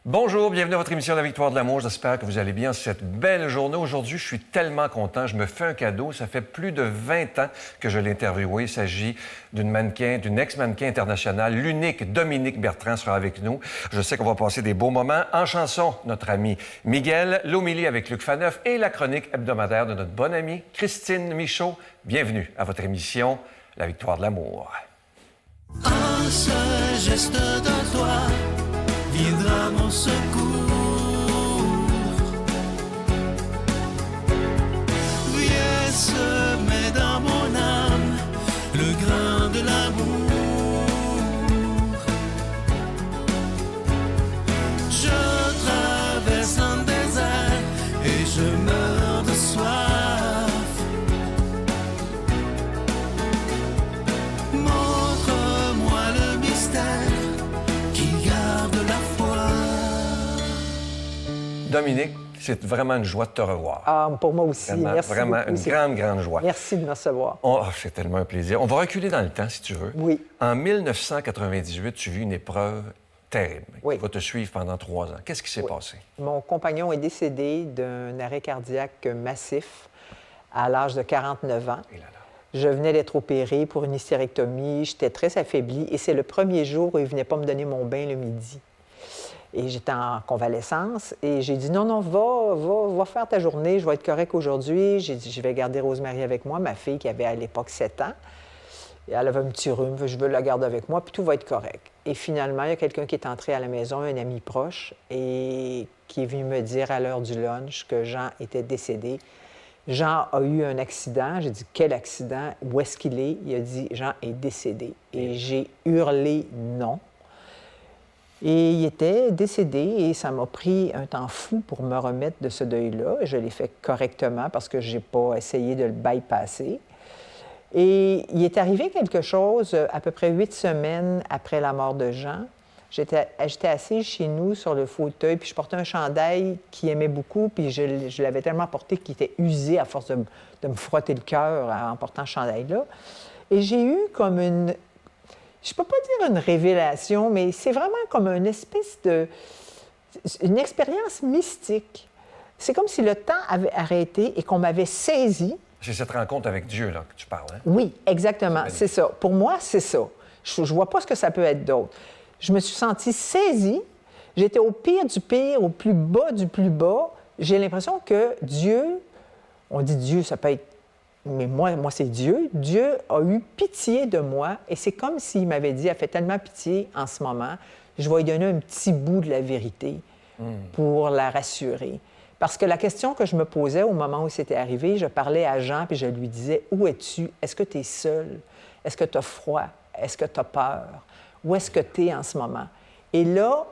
Bonjour, bienvenue à votre émission La Victoire de l'amour. J'espère que vous allez bien cette belle journée. Aujourd'hui, je suis tellement content. Je me fais un cadeau. Ça fait plus de 20 ans que je l'ai interviewé. Il s'agit d'une ex-mannequin internationale. L'unique Dominique Bertrand sera avec nous. Je sais qu'on va passer des beaux moments. En chanson, notre ami Miguel, Lomélie avec Luc Faneuf et la chronique hebdomadaire de notre bonne amie Christine Michaud. Bienvenue à votre émission La Victoire de l'amour. Un seul geste de toi viendra mon secours. Viens semer dans mon âme le grain de l'amour. Je traverse un désert et je meurs de soif. Montre-moi le mystère qui garde la foi. Dominique, c'est vraiment une joie de te revoir. Ah, pour moi aussi. Vraiment, Merci vraiment beaucoup. une grande joie. Merci de me recevoir. C'est tellement un plaisir. On va reculer dans le temps, si tu veux. Oui. En 1998, tu vis une épreuve terrible Oui. qui va te suivre pendant 3 ans. Qu'est-ce qui s'est passé? Mon compagnon est décédé d'un arrêt cardiaque massif à l'âge de 49 ans. Et là, là. Je venais d'être opérée pour une hystérectomie. J'étais très affaiblie et c'est le premier jour où il ne venait pas me donner mon bain le midi. Et j'étais en convalescence et j'ai dit non, va faire ta journée, je vais être correct aujourd'hui. J'ai dit, je vais garder Rosemary avec moi, ma fille qui avait à l'époque 7 ans. Et elle avait un petit rhume, je veux la garder avec moi, puis tout va être correct. Et finalement, il y a quelqu'un qui est entré à la maison, un ami proche, et qui est venu me dire à l'heure du lunch que Jean était décédé. Jean a eu un accident. J'ai dit, quel accident? Où est-ce qu'il est? Il a dit, Jean est décédé. Et j'ai hurlé non. Et il était décédé et ça m'a pris un temps fou pour me remettre de ce deuil-là. Je l'ai fait correctement parce que je n'ai pas essayé de le bypasser. Et il est arrivé quelque chose à peu près 8 semaines après la mort de Jean. J'étais assise chez nous sur le fauteuil, puis je portais un chandail qu'il aimait beaucoup, puis je l'avais tellement porté qu'il était usé à force de me frotter le cœur en portant ce chandail-là. Et j'ai eu comme une... Je ne peux pas dire une révélation, mais c'est vraiment comme une espèce de... une expérience mystique. C'est comme si le temps avait arrêté et qu'on m'avait saisi. C'est cette rencontre avec Dieu là, que tu parles, hein? Oui, exactement, c'est ça. Pour moi, c'est ça. Je ne vois pas ce que ça peut être d'autre. Je me suis sentie saisie. J'étais au pire du pire, au plus bas du plus bas. J'ai l'impression que Dieu, on dit Dieu, ça peut être... Mais moi, c'est Dieu. Dieu a eu pitié de moi et c'est comme s'il m'avait dit, elle fait tellement pitié en ce moment, je vais lui donner un petit bout de la vérité pour la rassurer. Parce que la question que je me posais au moment où c'était arrivé, je parlais à Jean puis je lui disais, où es-tu? Est-ce que tu es seul? Est-ce que tu as froid? Est-ce que tu as peur? Où est-ce que tu es en ce moment? Et là,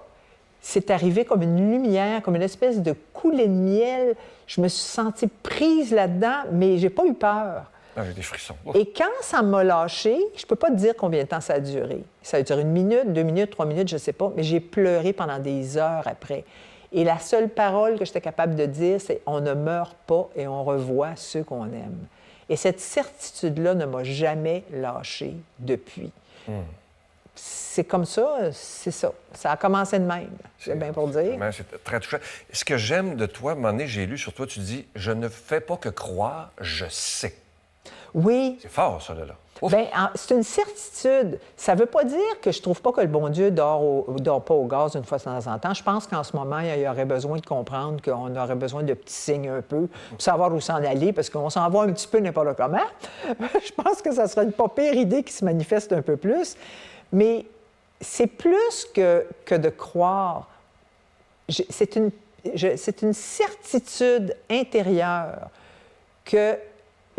c'est arrivé comme une lumière, comme une espèce de coulée de miel. Je me suis sentie prise là-dedans, mais j'ai pas eu peur. Ah, j'ai des frissons. Et quand ça m'a lâchée, je peux pas te dire combien de temps ça a duré. Ça a duré 1 minute, 2 minutes, 3 minutes, je sais pas, mais j'ai pleuré pendant des heures après. Et la seule parole que j'étais capable de dire, c'est « on ne meurt pas et on revoit ceux qu'on aime ». Et cette certitude-là ne m'a jamais lâchée depuis. C'est comme ça, c'est ça. Ça a commencé de même, c'est bien pour dire. C'est très touchant. Ce que j'aime de toi, à un moment donné, j'ai lu sur toi, tu dis « Je ne fais pas que croire, je sais ». Oui. C'est fort, ça, là. Bien, c'est une certitude. Ça ne veut pas dire que je ne trouve pas que le bon Dieu dort pas au gaz une fois de temps en temps. Je pense qu'en ce moment, il y aurait besoin de comprendre qu'on aurait besoin de petits signes un peu pour savoir où s'en aller, parce qu'on s'en va un petit peu n'importe comment. Je pense que ça serait une pas pire idée qui se manifeste un peu plus. Mais c'est plus que de croire. C'est une certitude intérieure qu'il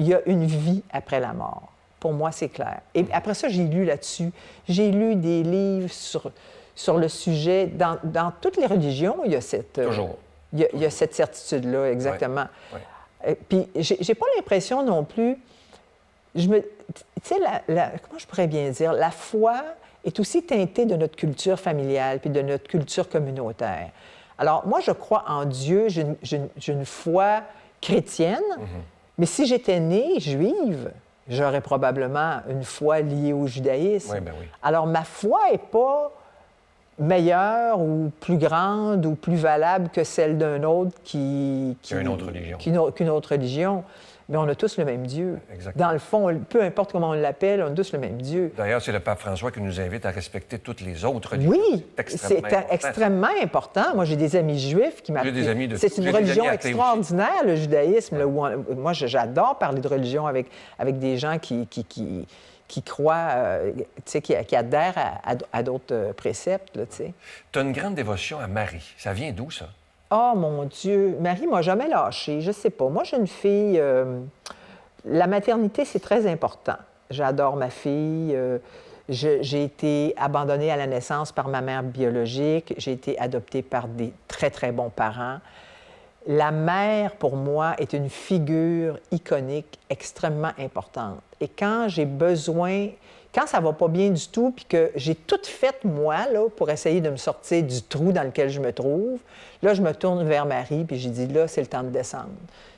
y a une vie après la mort. Pour moi, c'est clair. Et après ça, j'ai lu là-dessus. J'ai lu des livres sur le sujet. Dans toutes les religions, il y a cette... Toujours. Il y a cette certitude-là, exactement. Oui. Puis, j'ai pas l'impression non plus... Tu sais, comment je pourrais bien dire? La foi est aussi teintée de notre culture familiale puis de notre culture communautaire. Alors, moi, je crois en Dieu. J'ai une foi chrétienne, mais si j'étais née juive, j'aurais probablement une foi liée au judaïsme. Oui, bien oui. Alors, ma foi n'est pas meilleure ou plus grande ou plus valable que celle d'un autre qui a une autre religion. Qu'une autre religion. Mais on a tous le même Dieu. Exactement. Dans le fond, peu importe comment on l'appelle, on a tous le même Dieu. D'ailleurs, c'est le pape François qui nous invite à respecter toutes les autres religions. Oui, c'est extrêmement important. Moi, j'ai des amis juifs qui m'appellent. J'ai des amis de C'est une j'ai des religion amis athées extraordinaire, le judaïsme. Là, où moi, j'adore parler de religion avec des gens qui croient, tu sais, qui adhèrent à d'autres préceptes, là, tu sais. Tu as une grande dévotion à Marie. Ça vient d'où, ça? Oh, mon Dieu! Marie m'a jamais lâchée. Je sais pas. Moi, j'ai une fille... la maternité, c'est très important. J'adore ma fille. J'ai été abandonnée à la naissance par ma mère biologique. J'ai été adoptée par des très, très bons parents. La mère, pour moi, est une figure iconique extrêmement importante. Et quand j'ai besoin, quand ça va pas bien du tout, puis que j'ai tout fait, moi, là, pour essayer de me sortir du trou dans lequel je me trouve, là, je me tourne vers Marie, puis j'ai dit, là, c'est le temps de descendre.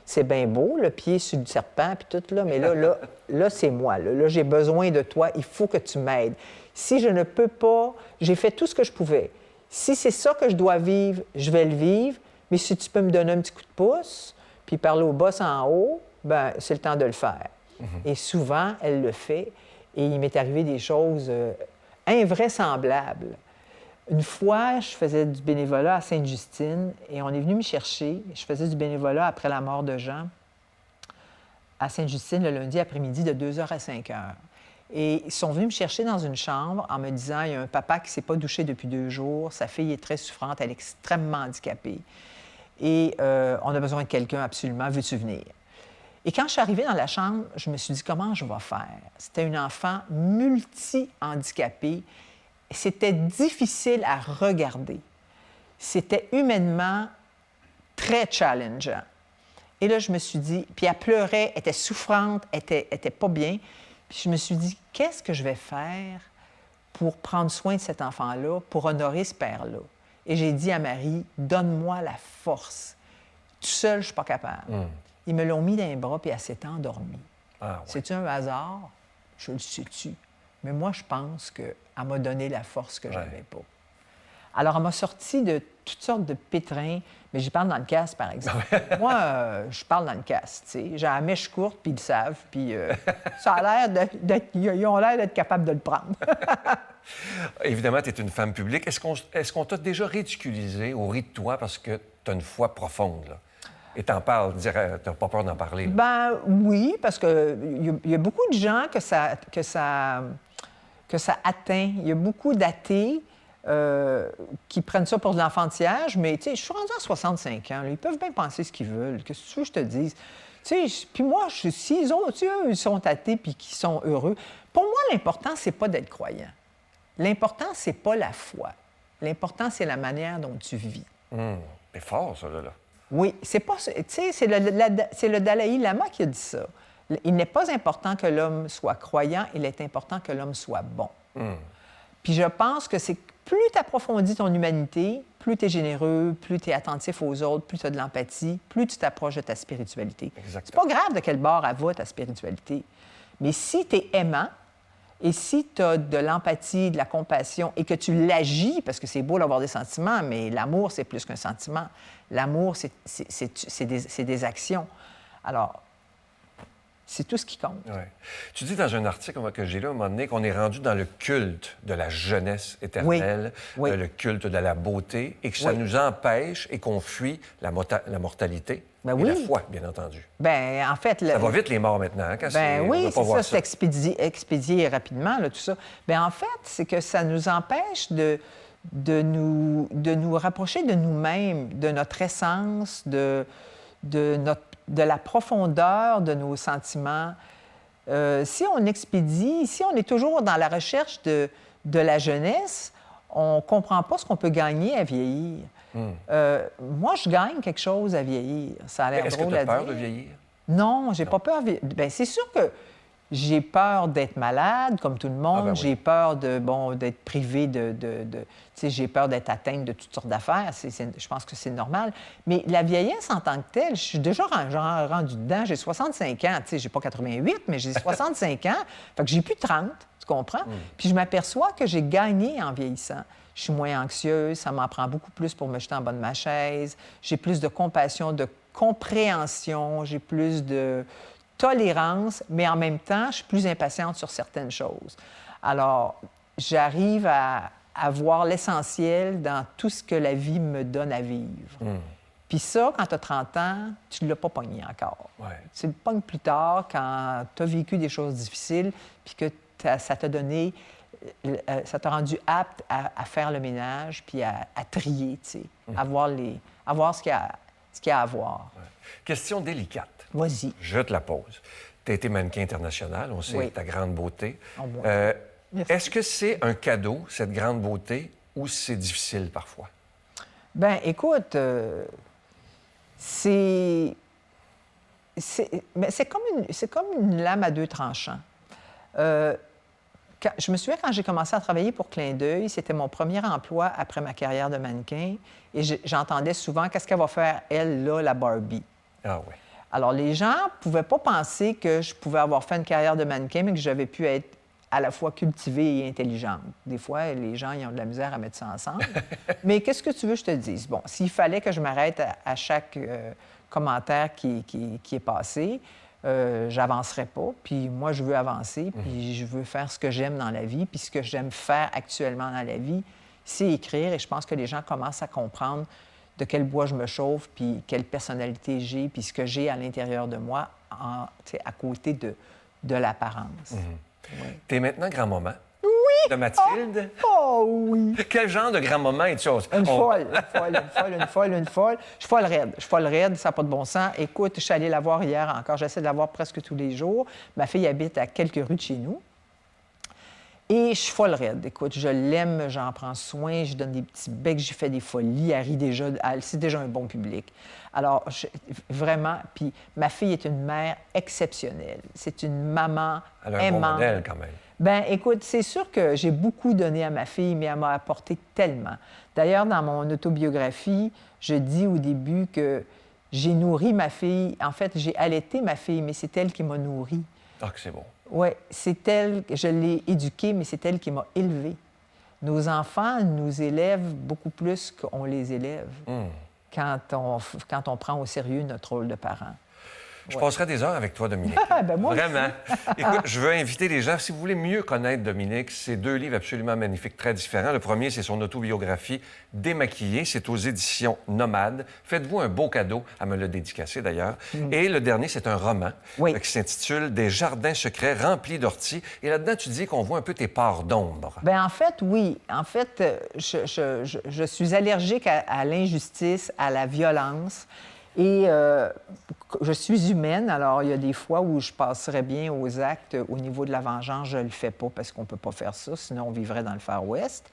C'est bien beau, le pied sur le serpent, puis tout, là, mais là, c'est moi. Là, j'ai besoin de toi, il faut que tu m'aides. Si je ne peux pas, j'ai fait tout ce que je pouvais. Si c'est ça que je dois vivre, je vais le vivre. Mais si tu peux me donner un petit coup de pouce, puis parler au boss en haut, ben c'est le temps de le faire. Et souvent, elle le fait. Et il m'est arrivé des choses invraisemblables. Une fois, je faisais du bénévolat à Sainte-Justine et on est venu me chercher. Je faisais du bénévolat après la mort de Jean à Sainte-Justine le lundi après-midi de 2h à 5h. Et ils sont venus me chercher dans une chambre en me disant, il y a un papa qui ne s'est pas douché depuis 2 jours, sa fille est très souffrante, elle est extrêmement handicapée. Et on a besoin de quelqu'un absolument, veux-tu venir? Et quand je suis arrivée dans la chambre, je me suis dit, comment je vais faire? C'était une enfant multi-handicapée. C'était difficile à regarder. C'était humainement très challengeant. Et là, je me suis dit, puis elle pleurait, elle était souffrante, elle était pas bien. Puis je me suis dit, qu'est-ce que je vais faire pour prendre soin de cet enfant-là, pour honorer ce père-là? Et j'ai dit à Marie, donne-moi la force. Tout seul, je ne suis pas capable. Ils me l'ont mis dans les bras, puis elle s'est endormie. Ah, ouais. C'est-tu un hasard? Je le sais-tu. Mais moi, je pense qu'elle m'a donné la force que je n'avais pas. Alors, elle m'a sorti de toutes sortes de pétrins, mais j'y parle dans le casque, par exemple. Moi, je parle dans le casque, tu sais. J'ai la mèche courte, puis ils le savent, puis ça a l'air ils ont l'air d'être capables de le prendre. Évidemment, tu es une femme publique. Est-ce qu'on t'a déjà ridiculisé au rit de toi parce que tu as une foi profonde, là? Et t'en parles, tu n'as pas peur d'en parler, là? Ben oui, parce qu'il y a beaucoup de gens que ça atteint. Il y a beaucoup d'athées qui prennent ça pour de l'enfantillage, mais tu sais, je suis rendue à 65 ans. Là, ils peuvent bien penser ce qu'ils veulent. Qu'est-ce que tu veux que je te dise? Tu sais, puis moi, s'ils ont, tu sais, eux, ils sont athées puis qu'ils sont heureux. Pour moi, l'important, c'est pas d'être croyant. L'important, c'est pas la foi. L'important, c'est la manière dont tu vis. C'est fort, ça, là. Oui, c'est pas... Tu sais, c'est le Dalai Lama qui a dit ça. Il n'est pas important que l'homme soit croyant, il est important que l'homme soit bon. Puis je pense que c'est plus tu approfondis ton humanité, plus tu es généreux, plus tu es attentif aux autres, plus tu as de l'empathie, plus tu t'approches de ta spiritualité. C'est pas grave de quel bord elle va, ta spiritualité. Mais si tu es aimant et si tu as de l'empathie, de la compassion et que tu l'agis, parce que c'est beau d'avoir des sentiments, mais l'amour, c'est plus qu'un sentiment. L'amour, c'est des actions. Alors, c'est tout ce qui compte. Ouais. Tu dis dans un article que j'ai lu à un moment donné qu'on est rendu dans le culte de la jeunesse éternelle, le culte de la beauté, et que ça nous empêche et qu'on fuit la mortalité et la foi, bien entendu. Bien, en fait... Ça va vite, les morts, maintenant, hein, quand oui, c'est ça, c'est expédié rapidement, là, tout ça. Bien, en fait, c'est que ça nous empêche de nous rapprocher de nous-mêmes, de notre essence, de la profondeur de nos sentiments. Si on expédie, si on est toujours dans la recherche de la jeunesse, on ne comprend pas ce qu'on peut gagner à vieillir. Moi, je gagne quelque chose à vieillir. Ça a l'air drôle à dire. Est-ce que tu as peur de vieillir? Non, j'ai pas peur. Bien, c'est sûr que j'ai peur d'être malade, comme tout le monde. Ben oui. J'ai peur d'être privé tu sais, j'ai peur d'être atteinte de toutes sortes d'affaires. Je pense que c'est normal. Mais la vieillesse en tant que telle, je suis déjà rendu dedans. J'ai 65 ans. Tu sais, j'ai pas 88, mais j'ai 65 ans. Fait que j'ai plus 30, tu comprends? Puis je m'aperçois que j'ai gagné en vieillissant. je suis moins anxieuse, ça m'en prend beaucoup plus pour me jeter en bas de ma chaise, j'ai plus de compassion, de compréhension, j'ai plus de tolérance, mais en même temps, je suis plus impatiente sur certaines choses. Alors, j'arrive à voir l'essentiel dans tout ce que la vie me donne à vivre. Puis ça, quand tu as 30 ans, tu ne l'as pas pogné encore. Ouais. Tu le pognes plus tard quand tu as vécu des choses difficiles puis que ça t'a donné, ça t'a rendu apte à faire le ménage puis à trier, tu sais, à voir ce qu'il y a à voir. Ouais. Question délicate. Vas-y. Je te la pose. Tu as été mannequin international, on sait ta grande beauté. Oh, bon. Est-ce que c'est un cadeau, cette grande beauté, ou c'est difficile parfois? Bien, écoute, c'est comme une lame à deux tranchants. Je me souviens quand j'ai commencé à travailler pour Clin d'œil, c'était mon premier emploi après ma carrière de mannequin, et j'entendais souvent « Qu'est-ce qu'elle va faire, elle, là, la Barbie? » Ah oui. Alors, les gens ne pouvaient pas penser que je pouvais avoir fait une carrière de mannequin, mais que j'avais pu être à la fois cultivée et intelligente. Des fois, les gens, ils ont de la misère à mettre ça ensemble. Mais qu'est-ce que tu veux que je te dise? Bon, s'il fallait que je m'arrête à chaque commentaire qui est passé, j'avancerais pas. Puis moi, je veux avancer, puis je veux faire ce que j'aime dans la vie. Puis ce que j'aime faire actuellement dans la vie, c'est écrire. Et je pense que les gens commencent à comprendre de quel bois je me chauffe, puis quelle personnalité j'ai, puis ce que j'ai à l'intérieur de moi, à côté de l'apparence. Oui. Tu es maintenant grand-maman. Oui! De Mathilde. Oh oui! Quel genre de grand-maman es-tu? Une folle. Je suis folle raide, ça n'a pas de bon sens. Écoute, je suis allée la voir hier encore. J'essaie de la voir presque tous les jours. Ma fille habite à quelques rues de chez nous. Et je suis folle raide. Écoute, je l'aime, j'en prends soin, je donne des petits becs, j'ai fait des folies, elle rit déjà, c'est déjà un bon public. Alors, vraiment, puis ma fille est une mère exceptionnelle. C'est une maman elle a un aimante. Bon modèle, quand même. Bien, écoute, c'est sûr que j'ai beaucoup donné à ma fille, mais elle m'a apporté tellement. D'ailleurs, dans mon autobiographie, je dis au début que j'ai nourri ma fille. En fait, j'ai allaité ma fille, mais c'est elle qui m'a nourrie. Ah, que c'est bon. Oui, c'est elle, je l'ai éduquée, mais c'est elle qui m'a élevée. Nos enfants nous élèvent beaucoup plus qu'on les élève quand on prend au sérieux notre rôle de parent. Je passerai des heures avec toi, Dominique. Ben moi Vraiment. Écoute, je veux inviter les gens, si vous voulez mieux connaître Dominique, c'est 2 livres absolument magnifiques, très différents. Le premier, c'est son autobiographie « Démaquillée ». C'est aux éditions Nomade. Faites-vous un beau cadeau, à me le dédicacer d'ailleurs. Et le dernier, c'est un roman qui s'intitule « Des jardins secrets remplis d'orties ». Et là-dedans, tu dis qu'on voit un peu tes parts d'ombre. Bien, en fait, oui. En fait, je suis allergique à l'injustice, à la violence. Et je suis humaine, alors il y a des fois où je passerais bien aux actes au niveau de la vengeance. Je ne le fais pas parce qu'on ne peut pas faire ça, sinon on vivrait dans le Far West.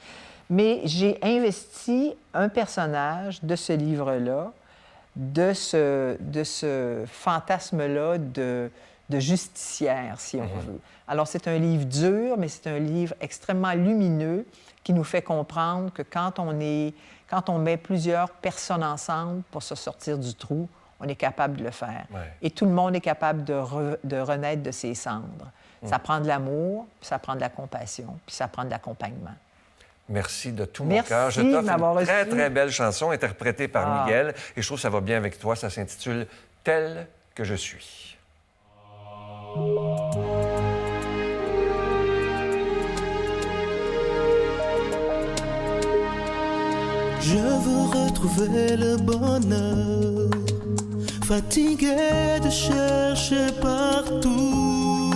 Mais j'ai investi un personnage de ce livre-là, de ce fantasme-là de justicière, si on veut. Alors, c'est un livre dur, mais c'est un livre extrêmement lumineux qui nous fait comprendre que quand on met plusieurs personnes ensemble pour se sortir du trou, on est capable de le faire. Ouais. Et tout le monde est capable de renaître de ses cendres. Ça prend de l'amour, puis ça prend de la compassion, puis ça prend de l'accompagnement. Merci de tout mon cœur. Je t'offre une très, très belle chanson interprétée par Miguel. Et je trouve que ça va bien avec toi. Ça s'intitule « Tel que je suis ». Je veux retrouver le bonheur, fatigué de chercher partout,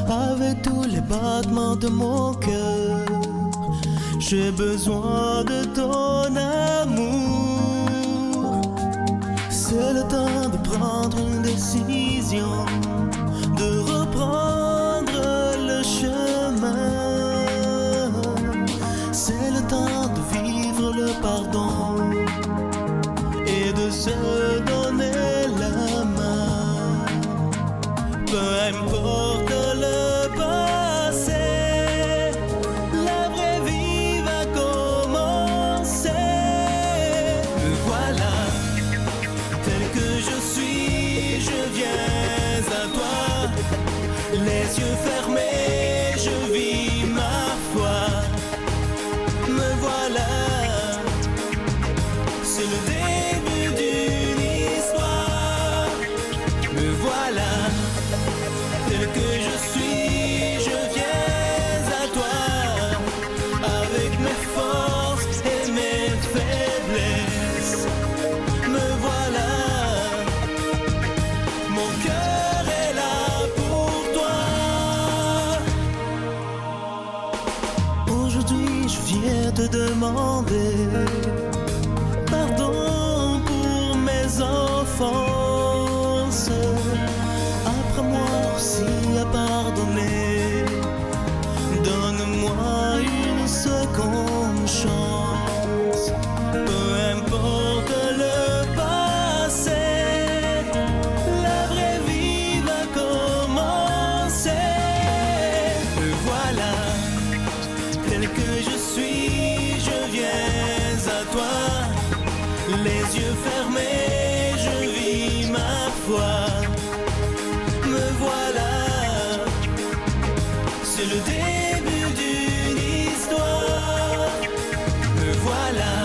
avec tous les battements de mon cœur. J'ai besoin de ton amour. C'est le temps de prendre une décision, de reprendre le chemin. C'est le temps de vivre le pardon et de se donner la main. Peu importe le passé, la vraie vie va commencer. Me voilà, tel que je suis, je viens à toi. Les yeux fermés, je vis ma foi. C'est le début d'une histoire. Me voilà, tel que je suis, je viens à toi, avec mes forces et mes faiblesses. Me voilà, mon cœur est là pour toi. Aujourd'hui, je viens te demander pardon pour mes offenses. Apprends-moi aussi à pardonner. Donne-moi une seconde chance. Peu importe le passé, la vraie vie va commencer. Me voilà, tel que je suis, je viens à toi. Les yeux fermés, je vis ma foi. Me voilà, c'est le début d'une histoire. Me voilà,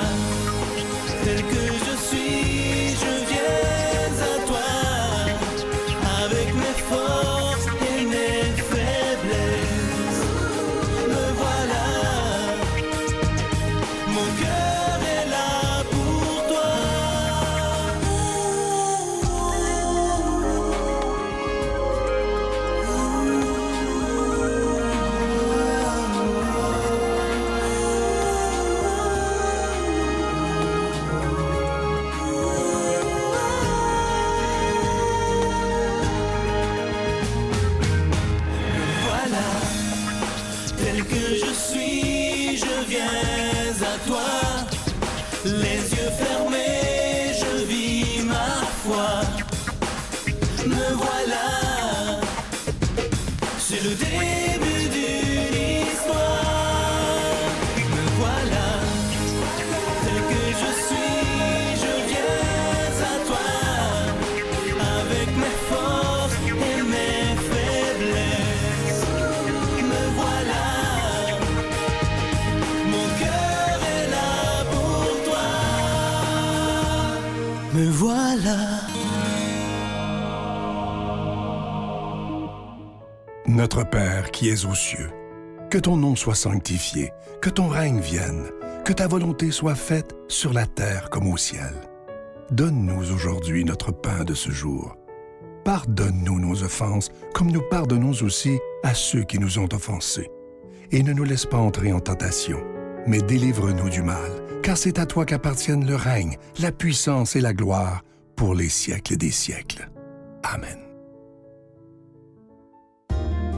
tel que je suis, je viens à toi, avec mes forces et mes faiblesses. Me voilà, mon cœur est là pour toi. Voilà, tel que je suis, je viens à toi. Les yeux fermés, je vis ma foi. Me voilà, c'est le début d'une histoire. Me voilà, tel que je suis, je viens à toi, avec mes forces et mes faiblesses. Me voilà, mon cœur est là pour toi. Me voilà. Notre Père qui es aux cieux, que ton nom soit sanctifié, que ton règne vienne, que ta volonté soit faite sur la terre comme au ciel. Donne-nous aujourd'hui notre pain de ce jour. Pardonne-nous nos offenses, comme nous pardonnons aussi à ceux qui nous ont offensés. Et ne nous laisse pas entrer en tentation, mais délivre-nous du mal, car c'est à toi qu'appartiennent le règne, la puissance et la gloire pour les siècles des siècles. Amen.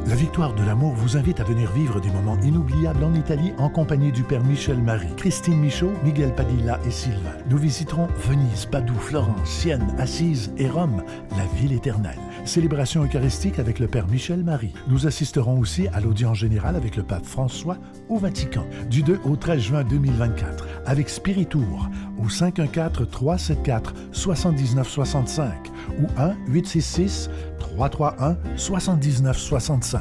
La Victoire de l'amour vous invite à venir vivre des moments inoubliables en Italie en compagnie du Père Michel Marie, Christine Michaud, Miguel Padilla et Sylvain. Nous visiterons Venise, Padoue, Florence, Sienne, Assise et Rome, la ville éternelle. Célébration eucharistique avec le Père Michel Marie. Nous assisterons aussi à l'audience générale avec le Pape François au Vatican, du 2 au 13 juin 2024, avec Spiritour au 514-374-7965 ou 1-866-331-7965.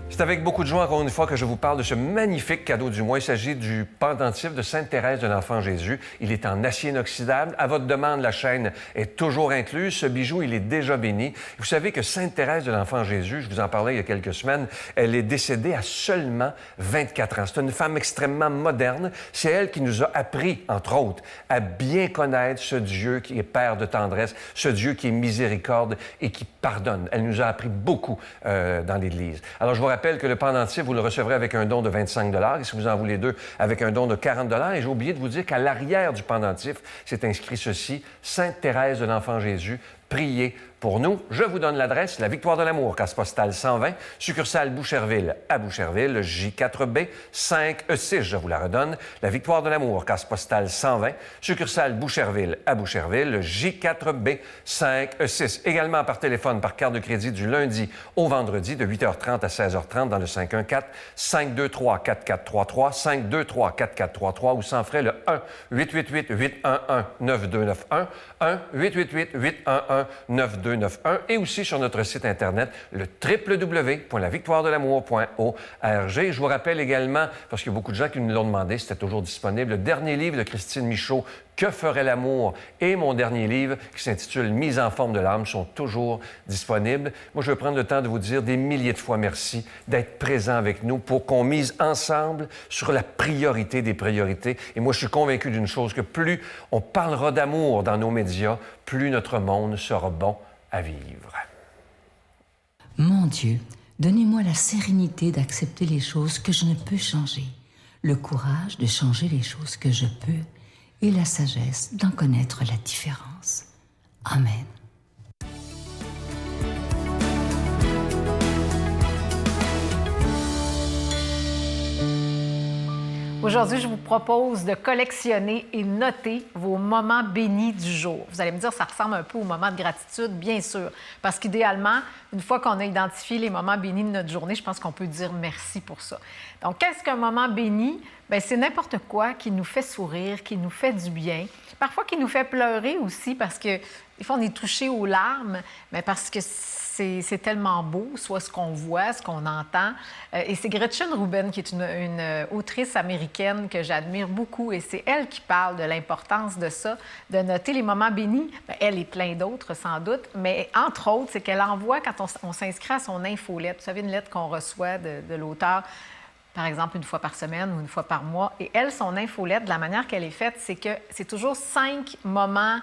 C'est avec beaucoup de joie, encore une fois, que je vous parle de ce magnifique cadeau du mois. Il s'agit du pendentif de Sainte-Thérèse de l'Enfant Jésus. Il est en acier inoxydable. À votre demande, la chaîne est toujours incluse. Ce bijou, il est déjà béni. Vous savez que Sainte-Thérèse de l'Enfant Jésus, je vous en parlais il y a quelques semaines, elle est décédée à seulement 24 ans. C'est une femme extrêmement moderne. C'est elle qui nous a appris, entre autres, à bien connaître ce Dieu qui est Père de tendresse, ce Dieu qui est miséricorde et qui pardonne. Elle nous a appris beaucoup dans l'Église. Alors, je vous rappelle que le pendentif, vous le recevrez avec un don de 25 $, et si vous en voulez deux, avec un don de 40 $. Et j'ai oublié de vous dire qu'à l'arrière du pendentif, c'est inscrit ceci, Sainte-Thérèse de l'Enfant Jésus, priez pour nous. Je vous donne l'adresse, la Victoire de l'amour, case postale 120, succursale Boucherville à Boucherville, J4B 5E6. Je vous la redonne, la Victoire de l'amour, case postale 120, succursale Boucherville à Boucherville, J4B 5E6. Également par téléphone, par carte de crédit du lundi au vendredi de 8h30 à 16h30 dans le 514-523-4433, 523-4433 ou sans frais le 1-888-811-9291, 1-888-811-9291. 99291 et aussi sur notre site Internet, le www.lavictoiredelamour.org. Je vous rappelle également, parce qu'il y a beaucoup de gens qui nous l'ont demandé, c'était toujours disponible, le dernier livre de Christine Michaud, Que ferait l'amour? Et mon dernier livre qui s'intitule Mise en forme de l'âme sont toujours disponibles. Moi, je veux prendre le temps de vous dire des milliers de fois merci d'être présent avec nous pour qu'on mise ensemble sur la priorité des priorités. Et moi, je suis convaincu d'une chose, que plus on parlera d'amour dans nos médias, plus notre monde sera bon à vivre. Mon Dieu, donnez-moi la sérénité d'accepter les choses que je ne peux changer, le courage de changer les choses que je peux et la sagesse d'en connaître la différence. Amen. Aujourd'hui, je vous propose de collectionner et noter vos moments bénis du jour. Vous allez me dire, ça ressemble un peu aux moments de gratitude, bien sûr, parce qu'idéalement, une fois qu'on a identifié les moments bénis de notre journée, je pense qu'on peut dire merci pour ça. Donc, qu'est-ce qu'un moment béni? Bien, c'est n'importe quoi qui nous fait sourire, qui nous fait du bien, parfois qui nous fait pleurer aussi, parce que des fois, on est touché aux larmes, mais parce que c'est tellement beau, soit ce qu'on voit, ce qu'on entend. Et c'est Gretchen Rubin, qui est une autrice américaine que j'admire beaucoup, et c'est elle qui parle de l'importance de ça, de noter les moments bénis. Bien, elle et plein d'autres, sans doute, mais entre autres, c'est qu'elle envoie, quand on s'inscrit à son infolette, vous savez, une lettre qu'on reçoit de l'auteur, par exemple, une fois par semaine ou une fois par mois. Et elle, son infolette, de la manière qu'elle est faite, c'est que c'est toujours 5 moments.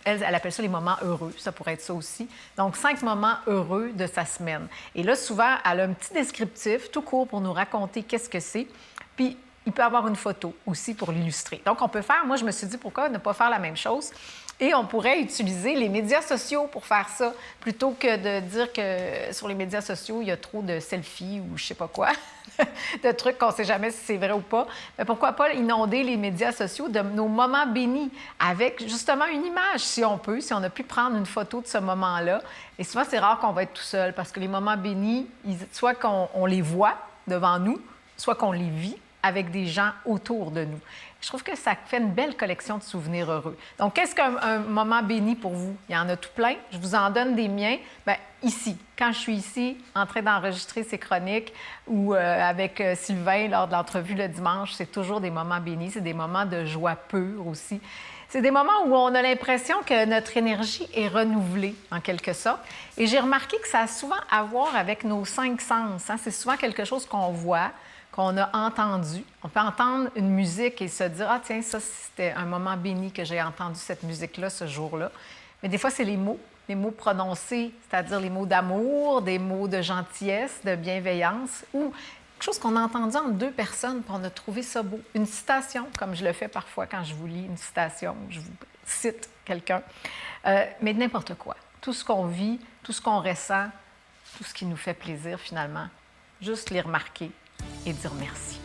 Elle appelle ça les moments heureux, ça pourrait être ça aussi. Donc, 5 moments heureux de sa semaine. Et là, souvent, elle a un petit descriptif tout court pour nous raconter qu'est-ce que c'est. Puis, il peut avoir une photo aussi pour l'illustrer. Donc, on peut faire, moi, je me suis dit, pourquoi ne pas faire la même chose? Et on pourrait utiliser les médias sociaux pour faire ça, plutôt que de dire que sur les médias sociaux, il y a trop de selfies ou je sais pas quoi, de trucs qu'on ne sait jamais si c'est vrai ou pas. Mais pourquoi pas inonder les médias sociaux de nos moments bénis avec justement une image, si on peut, si on a pu prendre une photo de ce moment-là. Et souvent, c'est rare qu'on va être tout seul parce que les moments bénis, soit qu'on les voit devant nous, soit qu'on les vit avec des gens autour de nous. Je trouve que ça fait une belle collection de souvenirs heureux. Donc, qu'est-ce qu'un moment béni pour vous? Il y en a tout plein. Je vous en donne des miens. Bien, ici, quand je suis ici, en train d'enregistrer ces chroniques ou avec Sylvain lors de l'entrevue le dimanche, c'est toujours des moments bénis. C'est des moments de joie pure aussi. C'est des moments où on a l'impression que notre énergie est renouvelée, en quelque sorte. Et j'ai remarqué que ça a souvent à voir avec nos 5 sens. Hein? C'est souvent quelque chose qu'on voit, qu'on a entendu. On peut entendre une musique et se dire « Ah tiens, ça, c'était un moment béni que j'ai entendu cette musique-là ce jour-là. » Mais des fois, c'est les mots prononcés, c'est-à-dire les mots d'amour, des mots de gentillesse, de bienveillance, ou quelque chose qu'on a entendu entre 2 personnes, puis on a trouvé ça beau. Une citation, comme je le fais parfois quand je vous lis une citation, je vous cite quelqu'un, mais n'importe quoi. Tout ce qu'on vit, tout ce qu'on ressent, tout ce qui nous fait plaisir finalement, juste les remarquer et dire merci.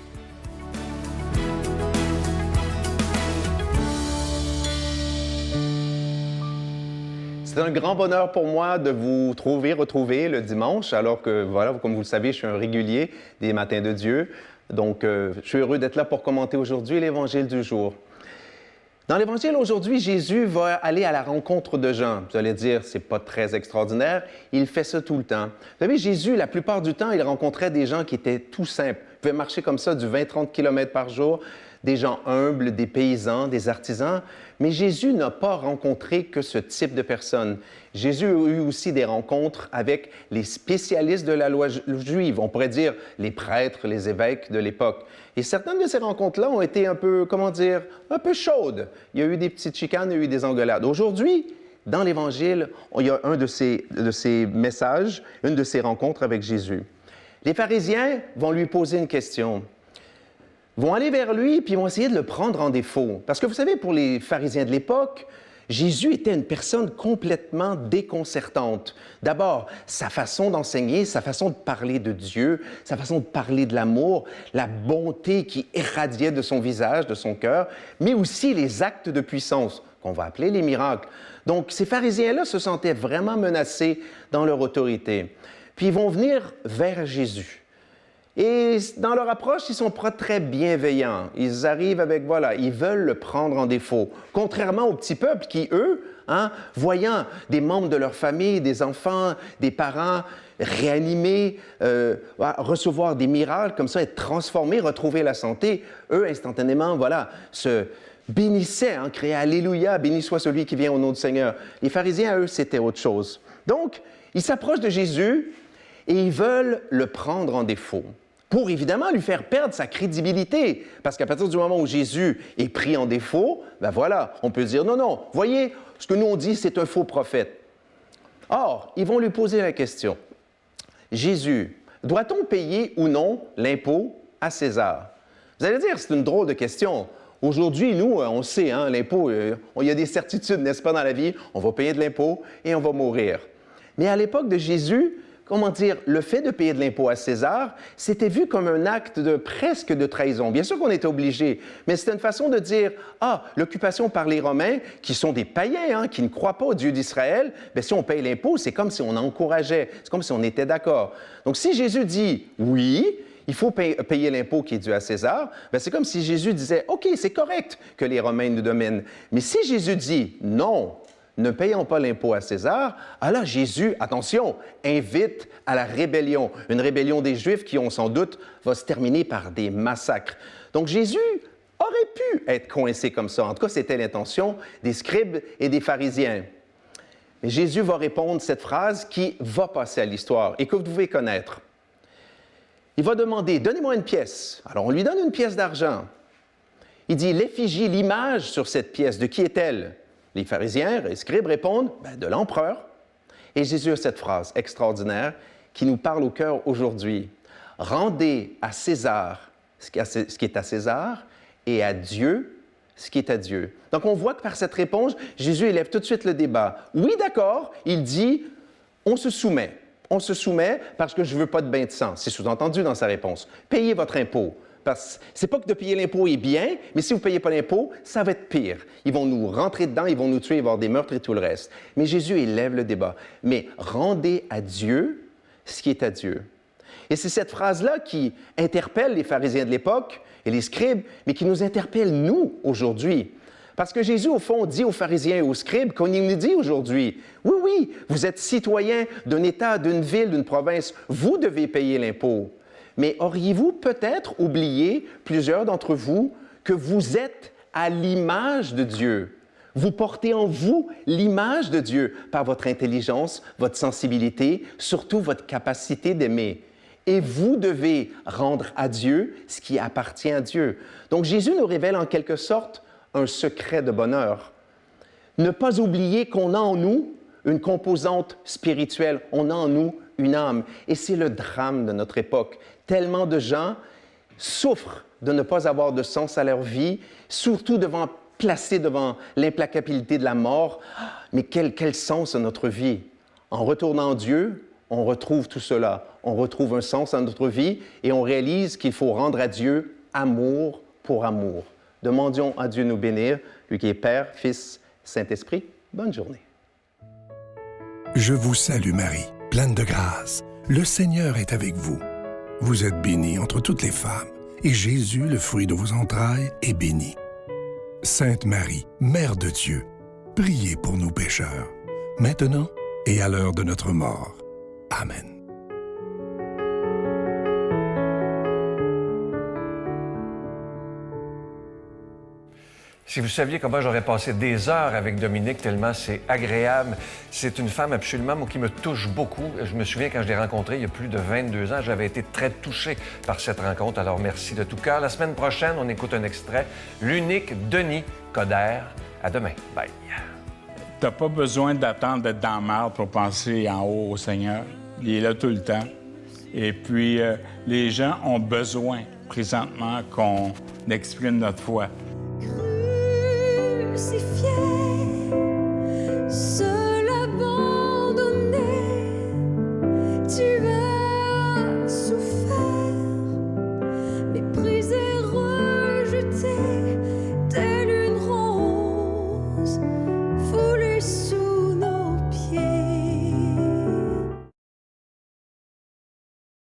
C'est un grand bonheur pour moi de vous retrouver le dimanche, alors que, voilà, comme vous le savez, je suis un régulier des Matins de Dieu. Donc, je suis heureux d'être là pour commenter aujourd'hui l'Évangile du jour. Dans l'Évangile aujourd'hui, Jésus va aller à la rencontre de gens. Vous allez dire, c'est pas très extraordinaire, il fait ça tout le temps. Vous savez, Jésus, la plupart du temps, il rencontrait des gens qui étaient tout simples. Il pouvait marcher comme ça du 20-30 km par jour, des gens humbles, des paysans, des artisans. Mais Jésus n'a pas rencontré que ce type de personnes. Jésus a eu aussi des rencontres avec les spécialistes de la loi juive, on pourrait dire les prêtres, les évêques de l'époque. Et certaines de ces rencontres-là ont été un peu, un peu chaudes. Il y a eu des petites chicanes, il y a eu des engueulades. Aujourd'hui, dans l'Évangile, il y a un de ces messages, une de ces rencontres avec Jésus. Les pharisiens vont lui poser une question. Vont aller vers lui puis vont essayer de le prendre en défaut. Parce que vous savez, pour les pharisiens de l'époque, Jésus était une personne complètement déconcertante. D'abord, sa façon d'enseigner, sa façon de parler de Dieu, sa façon de parler de l'amour, la bonté qui irradiait de son visage, de son cœur, mais aussi les actes de puissance, qu'on va appeler les miracles. Donc, ces pharisiens-là se sentaient vraiment menacés dans leur autorité. Puis ils vont venir vers Jésus. Et dans leur approche, ils ne sont pas très bienveillants. Ils arrivent avec, ils veulent le prendre en défaut. Contrairement au petit peuple qui, eux, hein, voyant des membres de leur famille, des enfants, des parents réanimés, recevoir des miracles comme ça, être transformés, retrouver la santé, eux, instantanément, voilà, se bénissaient, hein, criaient « Alléluia, béni soit celui qui vient au nom du Seigneur ». Les pharisiens, eux, c'était autre chose. Donc, ils s'approchent de Jésus et ils veulent le prendre en défaut pour évidemment lui faire perdre sa crédibilité. Parce qu'à partir du moment où Jésus est pris en défaut, ben voilà, on peut dire « Non, non, voyez, ce que nous on dit, c'est un faux prophète ». Or, ils vont lui poser la question. Jésus, doit-on payer ou non l'impôt à César? Vous allez dire, c'est une drôle de question. Aujourd'hui, nous, on sait, hein, l'impôt, il y a des certitudes, n'est-ce pas, dans la vie? On va payer de l'impôt et on va mourir. Mais à l'époque de Jésus, comment dire, le fait de payer de l'impôt à César, c'était vu comme un acte presque de trahison. Bien sûr qu'on était obligé, mais c'était une façon de dire, l'occupation par les Romains, qui sont des païens, hein, qui ne croient pas au Dieu d'Israël, bien, si on paye l'impôt, c'est comme si on encourageait, c'est comme si on était d'accord. Donc, si Jésus dit oui, il faut payer l'impôt qui est dû à César, bien, c'est comme si Jésus disait, OK, c'est correct que les Romains nous dominent. Mais si Jésus dit non, ne payons pas l'impôt à César, alors Jésus, attention, invite à la rébellion. Une rébellion des Juifs qui, on sans doute, va se terminer par des massacres. Donc Jésus aurait pu être coincé comme ça. En tout cas, c'était l'intention des scribes et des pharisiens. Mais Jésus va répondre cette phrase qui va passer à l'histoire et que vous devez connaître. Il va demander, donnez-moi une pièce. Alors, on lui donne une pièce d'argent. Il dit, l'effigie, l'image sur cette pièce, de qui est-elle? Les pharisiens, les scribes répondent, de l'empereur. Et Jésus a cette phrase extraordinaire qui nous parle au cœur aujourd'hui. Rendez à César ce qui est à César et à Dieu ce qui est à Dieu. Donc, on voit que par cette réponse, Jésus élève tout de suite le débat. Oui, d'accord, il dit, on se soumet. On se soumet parce que je ne veux pas de bain de sang. C'est sous-entendu dans sa réponse. Payez votre impôt. Parce que ce n'est pas que de payer l'impôt est bien, mais si vous ne payez pas l'impôt, ça va être pire. Ils vont nous rentrer dedans, ils vont nous tuer, il va y avoir des meurtres et tout le reste. Mais Jésus élève le débat. Mais rendez à Dieu ce qui est à Dieu. Et c'est cette phrase-là qui interpelle les pharisiens de l'époque et les scribes, mais qui nous interpelle, nous, aujourd'hui. Parce que Jésus, au fond, dit aux pharisiens et aux scribes qu'on nous dit aujourd'hui, oui, oui, vous êtes citoyens d'un État, d'une ville, d'une province, vous devez payer l'impôt. Mais auriez-vous peut-être oublié, plusieurs d'entre vous, que vous êtes à l'image de Dieu? Vous portez en vous l'image de Dieu par votre intelligence, votre sensibilité, surtout votre capacité d'aimer. Et vous devez rendre à Dieu ce qui appartient à Dieu. Donc Jésus nous révèle en quelque sorte un secret de bonheur. Ne pas oublier qu'on a en nous une composante spirituelle, on a en nous une âme. Et c'est le drame de notre époque. Tellement de gens souffrent de ne pas avoir de sens à leur vie, surtout placés devant l'implacabilité de la mort. Mais quel sens à notre vie? En retournant en Dieu, on retrouve tout cela. On retrouve un sens à notre vie et on réalise qu'il faut rendre à Dieu amour pour amour. Demandions à Dieu de nous bénir, lui qui est Père, Fils, Saint-Esprit. Bonne journée. Je vous salue Marie, pleine de grâce. Le Seigneur est avec vous. Vous êtes bénie entre toutes les femmes, et Jésus, le fruit de vos entrailles, est béni. Sainte Marie, Mère de Dieu, priez pour nous pécheurs, maintenant et à l'heure de notre mort. Amen. Si vous saviez comment j'aurais passé des heures avec Dominique, tellement c'est agréable. C'est une femme absolument, moi, qui me touche beaucoup. Je me souviens quand je l'ai rencontrée il y a plus de 22 ans, j'avais été très touché par cette rencontre. Alors merci de tout cœur. La semaine prochaine, on écoute un extrait. L'unique Denis Coderre. À demain. Bye. T'as pas besoin d'attendre d'être dans la marde pour penser en haut au Seigneur. Il est là tout le temps. Et puis, les gens ont besoin présentement qu'on exprime notre foi. Crucifié